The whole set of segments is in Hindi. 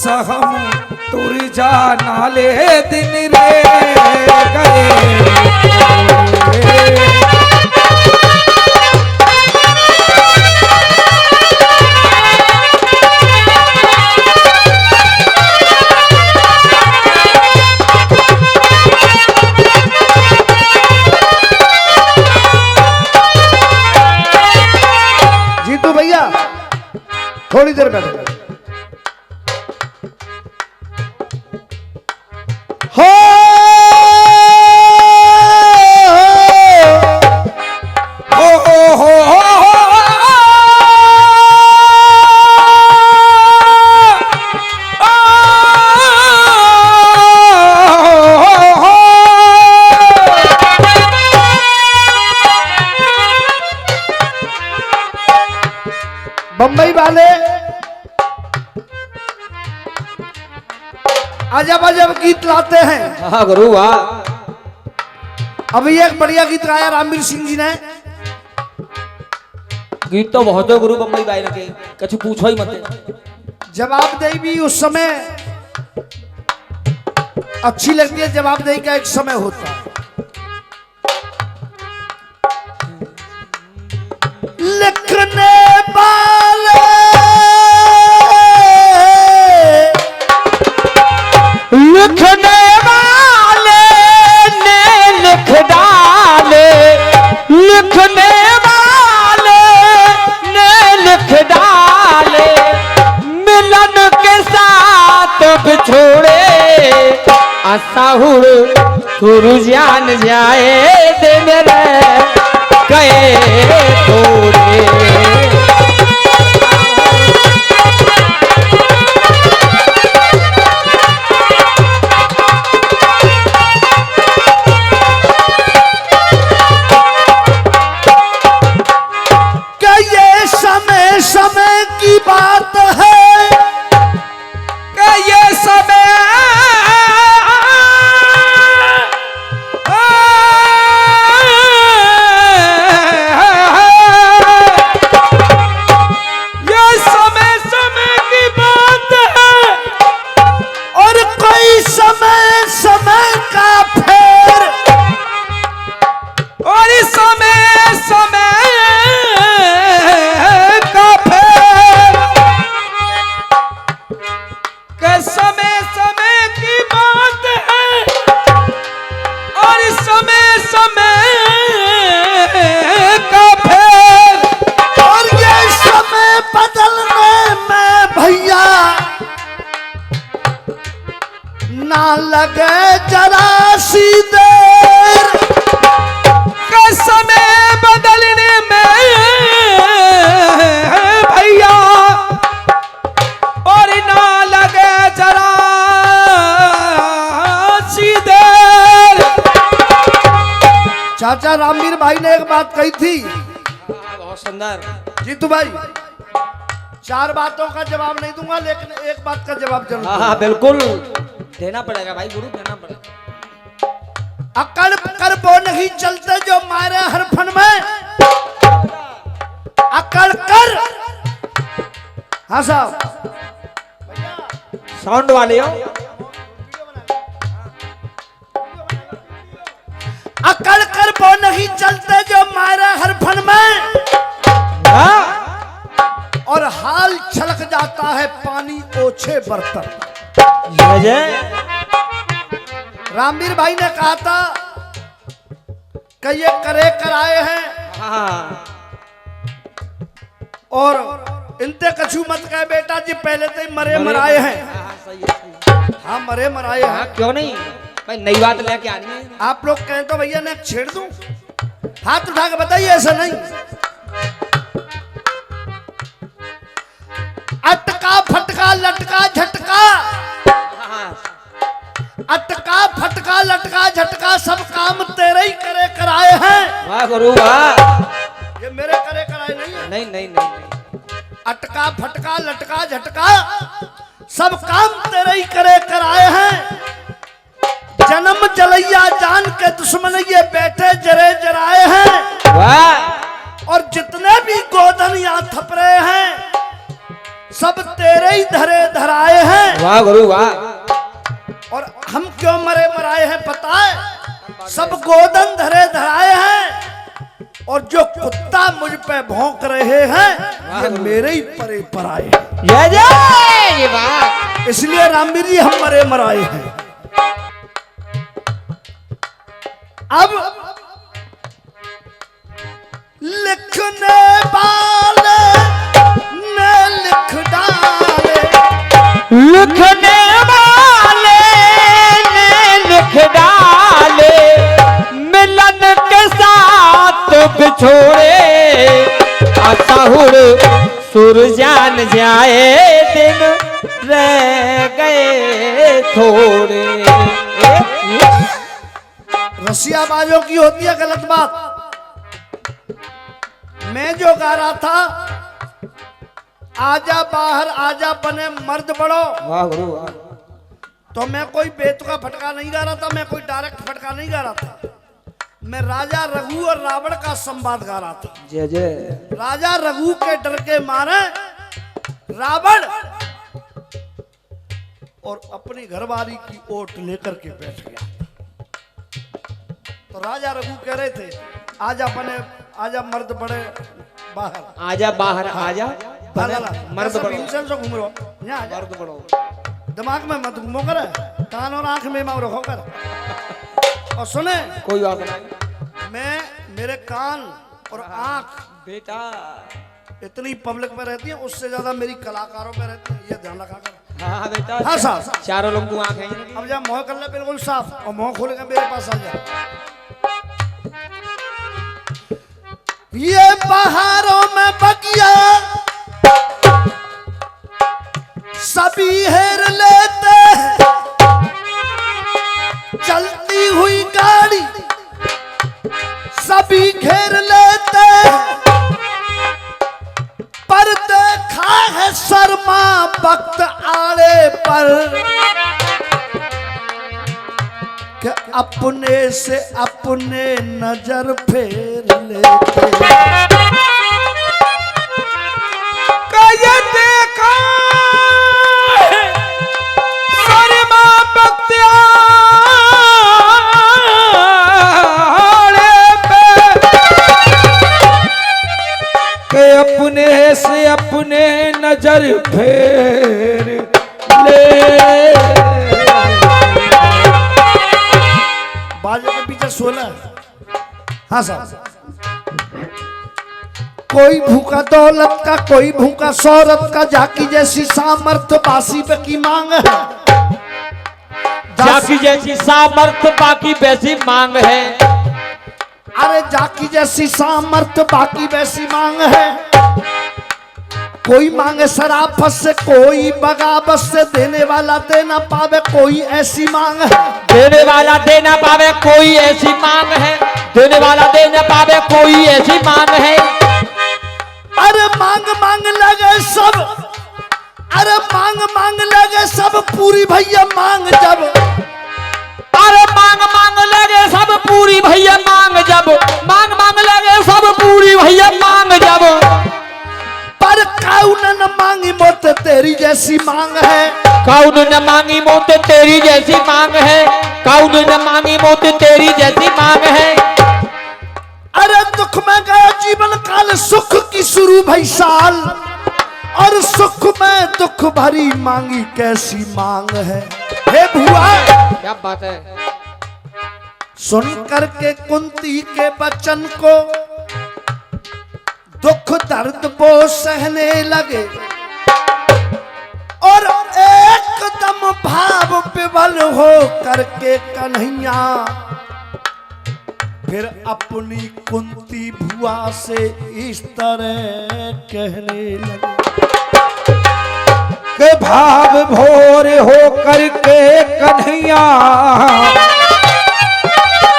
हम तुर जा नाले दिन रे गए। जीतू भैया थोड़ी देर बैठो। हो बंबई वाले अजब अजब गीत लाते हैं। हाँ गुरु वाह। अभी एक बढ़िया गीत गाया रामवीर सिंह जी ने। गीत तो बहुत है गुरु बम्बई भाई के, कुछ पूछो ही मत। जवाबदेही भी उस समय अच्छी लगती है, जवाबदेही का एक समय होता है। लिखने वाले लिखने वाले ने लिख डाले, लिखने वाले ने लिख डाले, मिलन के साथ बिछोड़े असाहुर गुरु जान जाए दिन रे गए तोड़े। समय की बात है कि ये समय ये समय समय की बात है और कोई समय समय का फेर, और इस समय समय समय समय की बात है, और इस समय समय का फेर, और ये समय बदलने में भैया ना लगे जरा सी देर। का समय बदलने में भैया और ना लगे जरा सी देर। चाचा रामवीर भाई ने एक बात कही थी। बहुत सुंदर। जीतू भाई, 4 बातों का जवाब नहीं दूंगा, लेकिन एक बात का जवाब जरूर दूंगा। हाँ बिल्कुल देना पड़ेगा भाई गुरु, देना पड़ेगा। अकड़ कर वो नहीं चलते जो मारे हर फन में, अकड़ कर। हाँ साहब, साउंड वाले हो। अकड़ कर वो नहीं चलते जो मारे हर फन में, और हाल छलक जाता है पानी ओछे बर्तन। रामवीर भाई ने कहा था कि ये करे कराए हैं, हाँ। और इनते कछु मत कहे बेटा जी, पहले तो ही मरे मराए हैं। हाँ, सही है, सही है। हाँ मरे मराए हाँ, हैं। क्यों नहीं भाई, नई बात लेके आनी है। आप लोग कहें तो भैया ने छेड़ दूं, हाथ उठा के बताइए, ऐसा नहीं। अटका फटका लटका झटका, अटका फटका लटका झटका, सब काम तेरे ही करे कराए हैं। वाह गुरु वाह। ये मेरे करे कराए नहीं है। नहीं नहीं नहीं। अटका फटका लटका झटका, सब काम तेरे ही करे कराए हैं। जन्म जलैया जान के दुश्मन ये बैठे जरे जराए हैं। वाह। और जितने भी गोधन यहाँ थपरे हैं, सब तेरे ही धरे धराए हैं। वाह गुरु वाह। और हम क्यों मरे मराए हैं पता है? सब गोदन धरे धराए हैं और जो कुत्ता मुझ पे भौंक रहे हैं ये मेरे ही परे पराए हैं। ये बात इसलिए रामवीर जी हम मरे मराए हैं। अब लिखने वाले ने लिख डाले, लिखने वाले ने लिख डाले, मिलन के साथ बिछोड़े, असहुर सुर जान जाए दिन रह गए थोड़े। रसियाबाजों की होती है गलत बात। मैं जो गा रहा था आजा बाहर आजा बने मर्द बड़ो, वाह गुरु वाह। तो मैं कोई बेतुका फटका नहीं गा रहा था, मैं कोई डायरेक्ट फटका नहीं गा रहा था। मैं राजा रघु और रावण का संवाद गा रहा था। जय जय। राजा रघु के डर के मारे रावण और अपनी घरवाली की ओट लेकर के बैठ गया। तो राजा रघु कह रहे थे आजा बने आजा मर्द बड़े बाहर, आजा बाहर आजा मर्द भीमसेन से घूम रहो यहाँ आजा। मर्द बड़ो दिमाग में मत घूमो कर, कान और आंख में मारो रखो कर। और सुने कोई बात नहीं मैं मेरे कान और आंख बेटा इतनी पब्लिक में रहती है, उससे ज्यादा मेरी कलाकारों में रहती है, ये ध्यान रखा कर। हाँ बेटा। हाँ साहब चारों लोग आँख हैं। अब जा मुंह कर ले बिल्कुल साफ और मुंह खोल के मेरे पास आ जा। ये पहाड़ों में बगिया सभी हेर लेते हैं, चलती हुई गाड़ी सभी घेर लेते हैं, पर देखा है शर्मा वक्त आड़े पर कि अपने से अपने नजर फेर लेते। कहे देखा शर्मा बख्तियारे पे के अपने से अपने नजर फेर ले। बाजू के पीछे 16। हाँ साहब कोई भूखा दौलत का कोई भूखा शौहरत का, जाकी जैसी सामर्थ बासी पे की मांग है, जाकी जैसी सामर्थ बाकी वैसी मांग है। अरे जाकी जैसी सामर्थ बाकी वैसी मांग है। कोई मांगे शराफत से कोई बगावत से, देने वाला देना पावे कोई ऐसी मांग है, देने वाला देना पावे कोई ऐसी मांग है, देने वाला देना पावे कोई ऐसी मांग है। अरे मांग मांग लगे सब, अरे मांग मांग लगे सब पूरी भैया मांग जब, अरे मांग मांग लगे सब पूरी भैया मांग जब, मांग मांग लगे सब पूरी भैया मांग जब, पर कौन न मांगी मोत तेरी जैसी मांग है, कौन न मांगी मोत तेरी जैसी मांग है, कौन न मांगी मोत तेरी जैसी मांग है। अरे दुख में गया जीवन काल सुख की शुरू भई साल, और सुख में दुख भरी मांगी कैसी मांग है। हे भुआ क्या बात है। सुन करके कुंती के बचन को दुख दर्द वो सहने लगे, और एकदम भाव विवल हो करके कन्हैया फिर अपनी कुंती भुआ से इस तरह कहने लगे के भाव भोर हो करके कन्हैया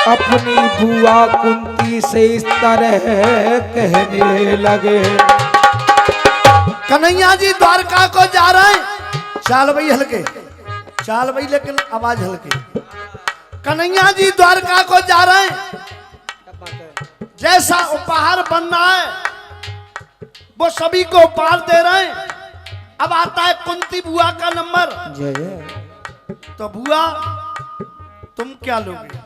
अपनी बुआ कुंती से इस तरह कहने लगे। कन्हैया जी द्वारका को जा रहे हैं, चाल भाई हल्के, चाल भाई लेकिन आवाज हल्के। कन्हैया जी द्वारका को जा रहे हैं, जैसा उपहार बनना है वो सभी को उपहार दे रहे हैं। अब आता है कुंती बुआ का नंबर। जय जय। तो बुआ तुम क्या लोगे?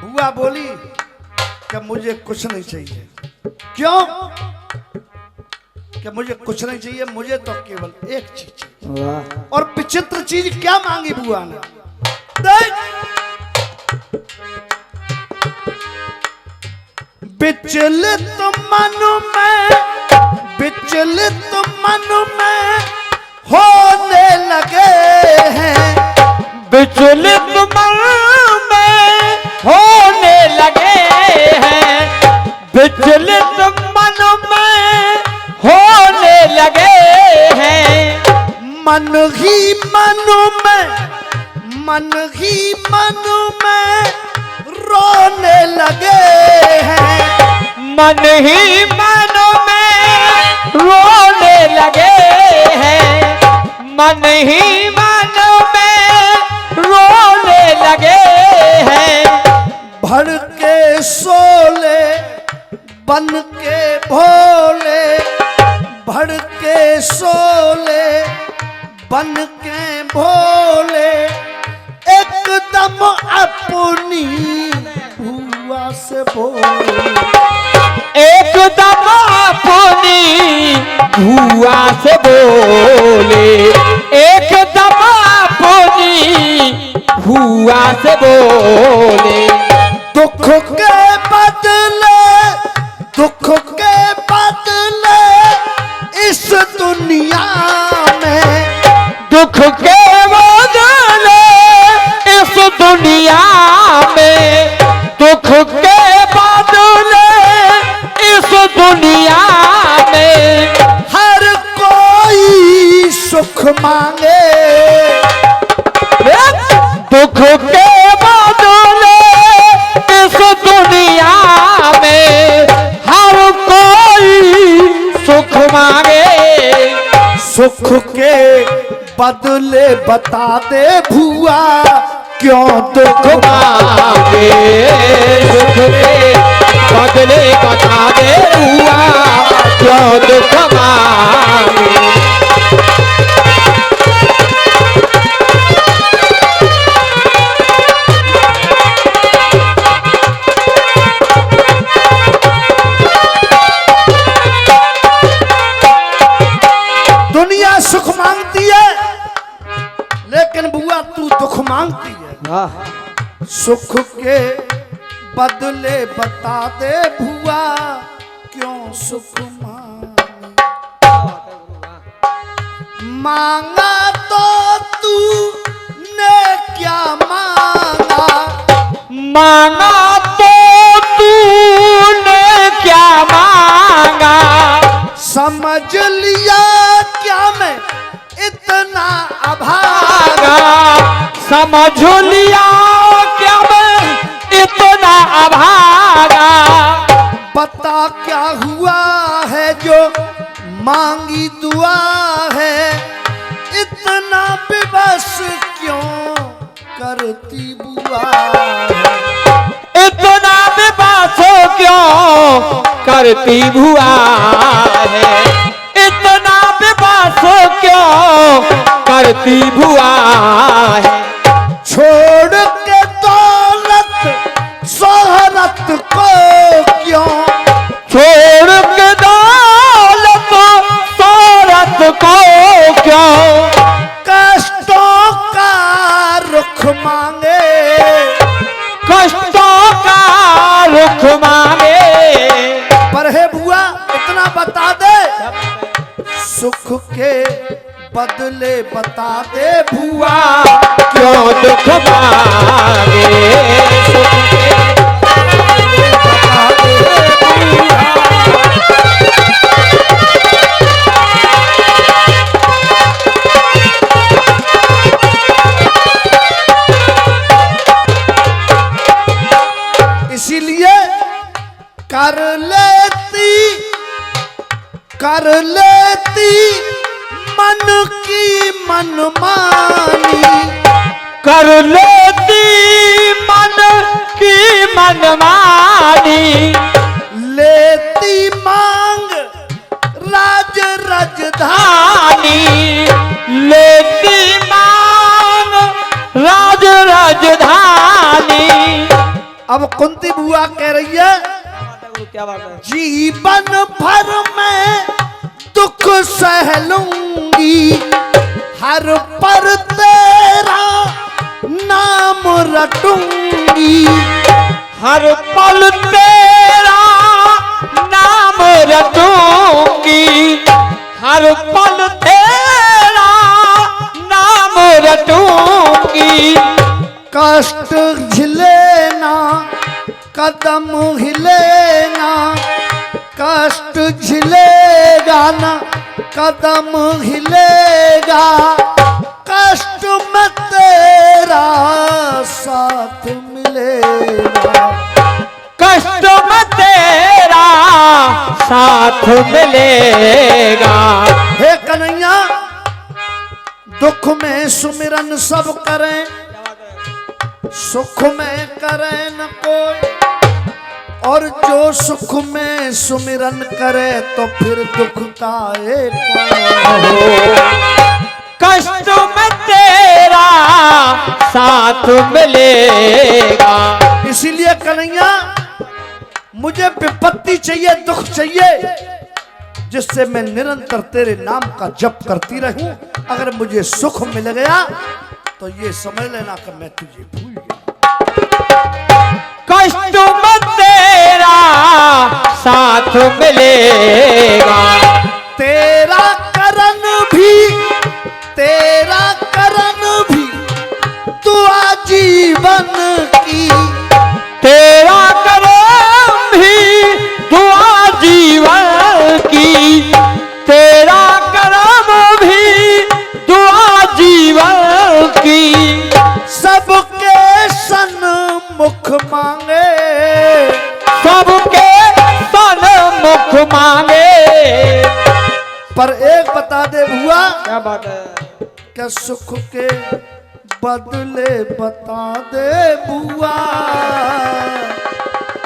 बुआ बोली कि मुझे कुछ नहीं चाहिए। क्यों? कि मुझे कुछ नहीं चाहिए, मुझे तो केवल एक चीज चाहिए। वाह। और विचित्र चीज क्या मांगी बुआ ने? देख, विचलित मन में, विचलित मन में होने लगे हैं, विचलित मन में होने लगे हैं, विचलित मन में होने लगे हैं। मन ही मन में, मन ही मन में रोने लगे हैं, मन ही मन में रोने लगे हैं, मन ही मन में रोने लगे हैं। भड़के सोले बन के भोले, भड़के सोले बन के भोले, एकदम अपनी बुआ से बोले, एकदम अपनी बुआ से बोले, एकदम अपनी बुआ से बोले। दुख के बदले, दुख के बदले इस दुनिया में, दुख के बदले इस दुनिया में, दुख के बदले इस दुनिया में हर कोई सुख मांगे, दुख के बदले इस दुनिया में हर कोई सुख मांगे। सुख के बदले बता दे भुआ क्यों दुख मांगे, सुख के बदले बता दे बुआ क्यों दुख मांगे। दुनिया सुख मांगती है, लेकिन बुआ तू दुख मांगती है। वाह। सुख के बदले बता दे भुआ क्यों सुख मांगे। मांगा तो तू ने क्या मांगा, मांगा तो तूने क्या मांगा, समझ लिया क्या मैं इतना अभागा, समझ लिया क्या मैं इतना अभागा। बता क्या हुआ है जो मांगी दुआ है, इतना बेबस क्यों करती बुआ है, इतना बेबस क्यों करती बुआ है, इतना बेबस क्यों करती बुआ है। छोड़ के दौलत शोहरत को क्यों, छोड़ के दौलत शोहरत को क्यों, कष्टों का रुख मांगे, कष्टों का रुख मांगे। पर हे बुआ इतना बता दे, सुख के बदले बता दे बुआ क्यों दुख मांगे, सुख के बदले बता दे बुआ। इसीलिए कर लेती मन की मनमानी, कर लेती मन की मनमानी, लेती मांग राज राजधानी, रानी लेती मांग राज राजधानी। अब कुंती बुआ कह रही है क्या बात है? जीवन भर में दुख सह लूंगी, हर पर तेरा नाम रटूंगी, हर पल तेरा नाम रटूंगी, हर पल तेरा नाम रटूंगी। कष्ट झिलेना कदम हिलेना, कष्ट झिलेगा ना कदम हिलेगा, कष्ट में तेरा साथ मिलेगा, कष्ट में तेरा साथ मिलेगा। हे कन्हैया दुख में सुमिरन सब करें, सुख में करें न कोई, और जो सुख में सुमिरन करे तो फिर दुख का एक कष्ट में तेरा साथ मिलेगा। इसीलिए कन्हैया मुझे विपत्ति चाहिए, दुख चाहिए, जिससे मैं निरंतर तेरे नाम का जप करती रहूं। अगर मुझे सुख मिल गया तो ये समझ लेना कि मैं तुझे भूल गया। कष्ट में तेरा साथ मिलेगा। तेरा करन भी, तेरा करन भी तू आजीवन की, तेरा करम भी दुआ जीवन की, तेरा करम भी दुआ जीवन की। सबके सन्मुख मांगे, सबके सन्मुख मांगे। पर एक बता दे बुआ, क्या बात है? क्या सुख के बदले बता दे बुआ,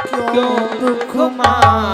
क्यों दुख मांगे।